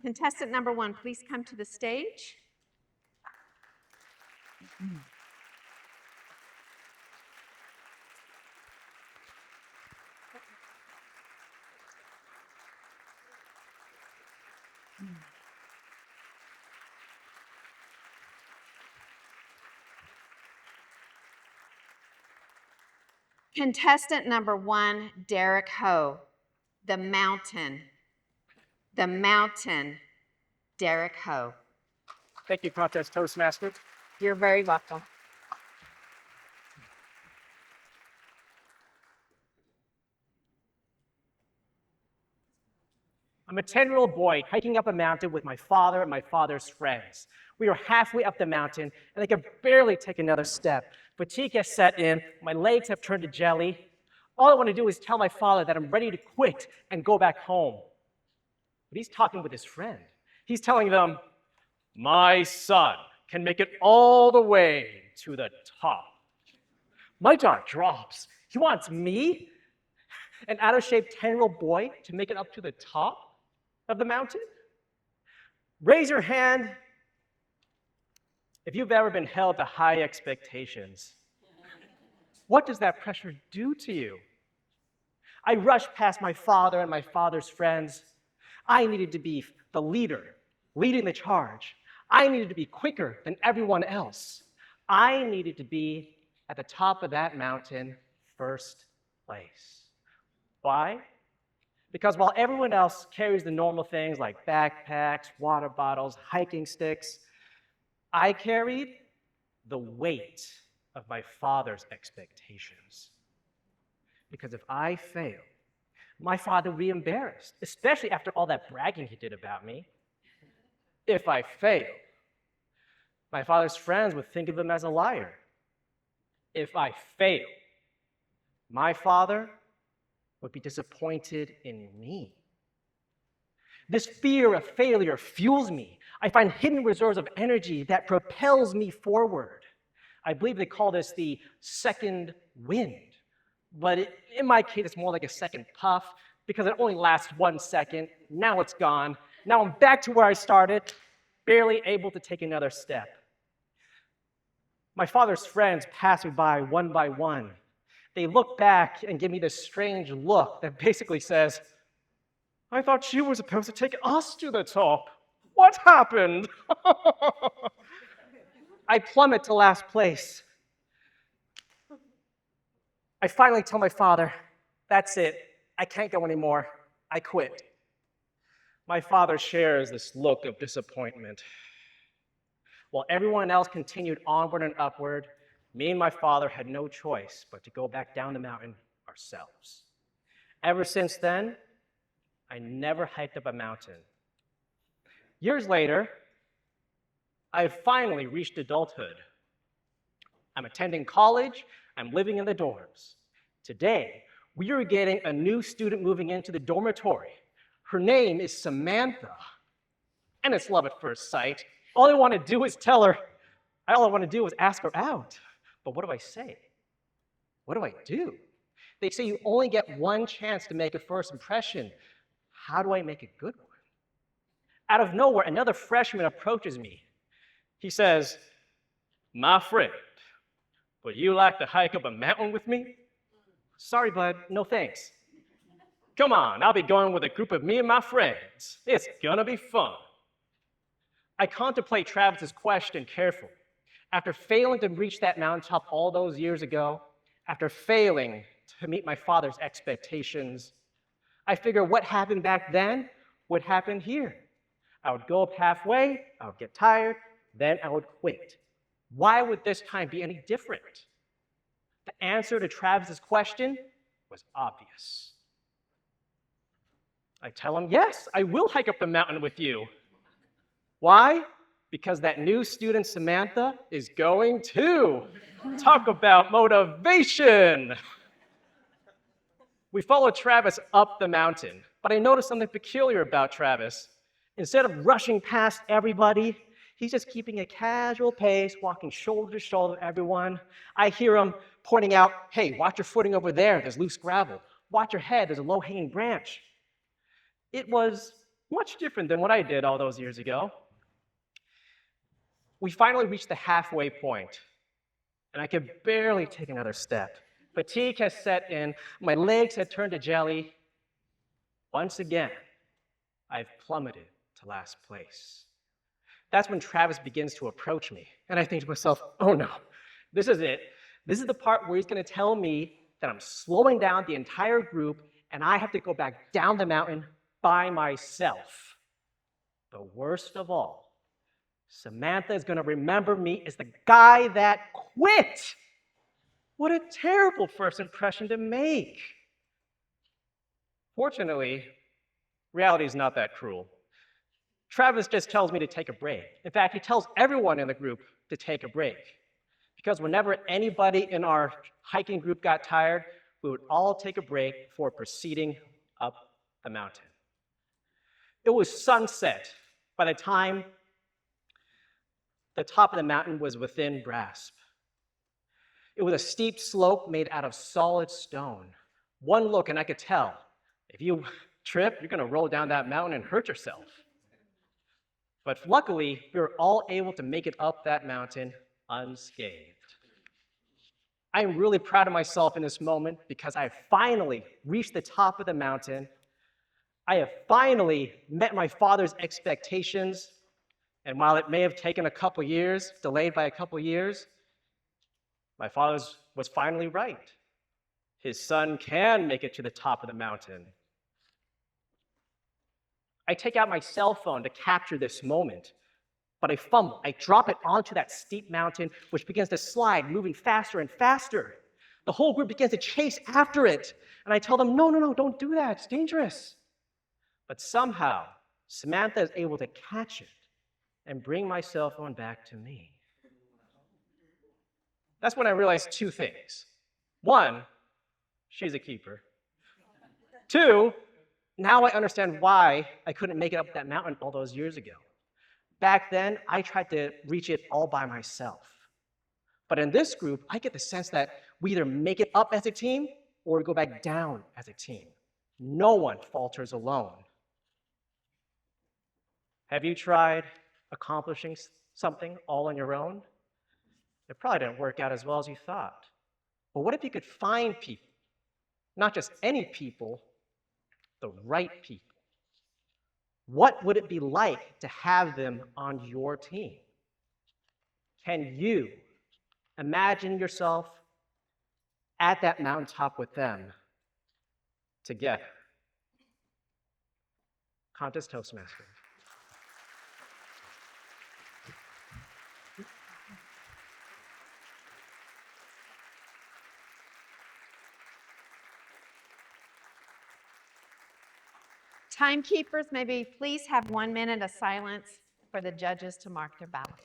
Contestant number 1, please come to the stage. Contestant number 1, Derrick Ho, the mountain, Derrick Ho. Thank you, Contest Toastmaster. You're very welcome. I'm a 10-year-old boy hiking up a mountain with my father and my father's friends. We were halfway up the mountain, and I could barely take another step. Fatigue has set in, my legs have turned to jelly. All I want to do is tell my father that I'm ready to quit and go back home. But he's talking with his friend. He's telling them, my son can make it all the way to the top. My jaw drops. He wants me, an out-of-shape 10-year-old boy, to make it up to the top of the mountain? Raise your hand if you've ever been held to high expectations. What does that pressure do to you? I rushed past my father and my father's friends. I needed to be the leader, leading the charge. I needed to be quicker than everyone else. I needed to be at the top of that mountain first place. Why? Because while everyone else carries the normal things like backpacks, water bottles, hiking sticks, I carried the weight of my father's expectations. Because if I failed, my father would be embarrassed, especially after all that bragging he did about me. If I failed, my father's friends would think of him as a liar. If I failed, my father would be disappointed in me. This fear of failure fuels me. I find hidden reserves of energy that propels me forward. I believe they call this the second wind. But in my case, it's more like a second puff because it only lasts 1 second. Now it's gone. Now I'm back to where I started, barely able to take another step. My father's friends pass me by one. They look back and give me this strange look that basically says, I thought you were supposed to take us to the top. What happened? I plummet to last place. I finally tell my father, that's it. I can't go anymore. I quit. My father shares this look of disappointment. While everyone else continued onward and upward, me and my father had no choice but to go back down the mountain ourselves. Ever since then, I never hiked up a mountain. Years later, I have finally reached adulthood. I'm attending college, I'm living in the dorms. Today, we are getting a new student moving into the dormitory. Her name is Samantha, and it's love at first sight. All I want to do is ask her out. But what do I say? What do I do? They say you only get one chance to make a first impression. How do I make a good one? Out of nowhere, another freshman approaches me. He says, my friend, would you like to hike up a mountain with me? Sorry, bud, no thanks. Come on, I'll be going with a group of me and my friends. It's gonna be fun. I contemplate Travis's question carefully. After failing to reach that mountaintop all those years ago, after failing to meet my father's expectations, I figure what happened back then would happen here. I would go up halfway, I would get tired, then I would quit. Why would this time be any different? The answer to Travis's question was obvious. I tell him, yes, I will hike up the mountain with you. Why? Because that new student, Samantha, is going too. Talk about motivation. We followed Travis up the mountain, but I noticed something peculiar about Travis. Instead of rushing past everybody, he's just keeping a casual pace, walking shoulder to shoulder with everyone. I hear him pointing out, hey, watch your footing over there, there's loose gravel. Watch your head, there's a low-hanging branch. It was, much different than what I did all those years ago. We finally reached the halfway point, and I could barely take another step. Fatigue has set in, my legs had turned to jelly. Once again, I've plummeted to last place. That's when Travis begins to approach me, and I think to myself, oh no, this is it. This is the part where he's gonna tell me that I'm slowing down the entire group and I have to go back down the mountain by myself. The worst of all, Samantha is gonna remember me as the guy that quit. What a terrible first impression to make. Fortunately, reality is not that cruel. Travis just tells me to take a break. In fact, he tells everyone in the group to take a break. Because whenever anybody in our hiking group got tired, we would all take a break before proceeding up the mountain. It was sunset by the time the top of the mountain was within grasp. It was a steep slope made out of solid stone. One look and I could tell, if you trip, you're gonna roll down that mountain and hurt yourself. But luckily, we were all able to make it up that mountain unscathed. I am really proud of myself in this moment because I have finally reached the top of the mountain. I have finally met my father's expectations. And while it may have taken a couple years, delayed by a couple years, my father was finally right. His son can make it to the top of the mountain. I take out my cell phone to capture this moment, but I fumble. I drop it onto that steep mountain, which begins to slide, moving faster and faster. The whole group begins to chase after it, and I tell them, no, don't do that, it's dangerous. But somehow, Samantha is able to catch it and bring my cell phone back to me. That's when I realized two things. One, she's a keeper. Two, now I understand why I couldn't make it up that mountain all those years ago. Back then, I tried to reach it all by myself. But in this group, I get the sense that we either make it up as a team or we go back down as a team. No one falters alone. Have you tried accomplishing something all on your own? It probably didn't work out as well as you thought. But what if you could find people, not just any people, the right people? What would it be like to have them on your team? Can you imagine yourself at that mountaintop with them together? Contest Toastmaster. Timekeepers, maybe please have 1 minute of silence for the judges to mark their ballots.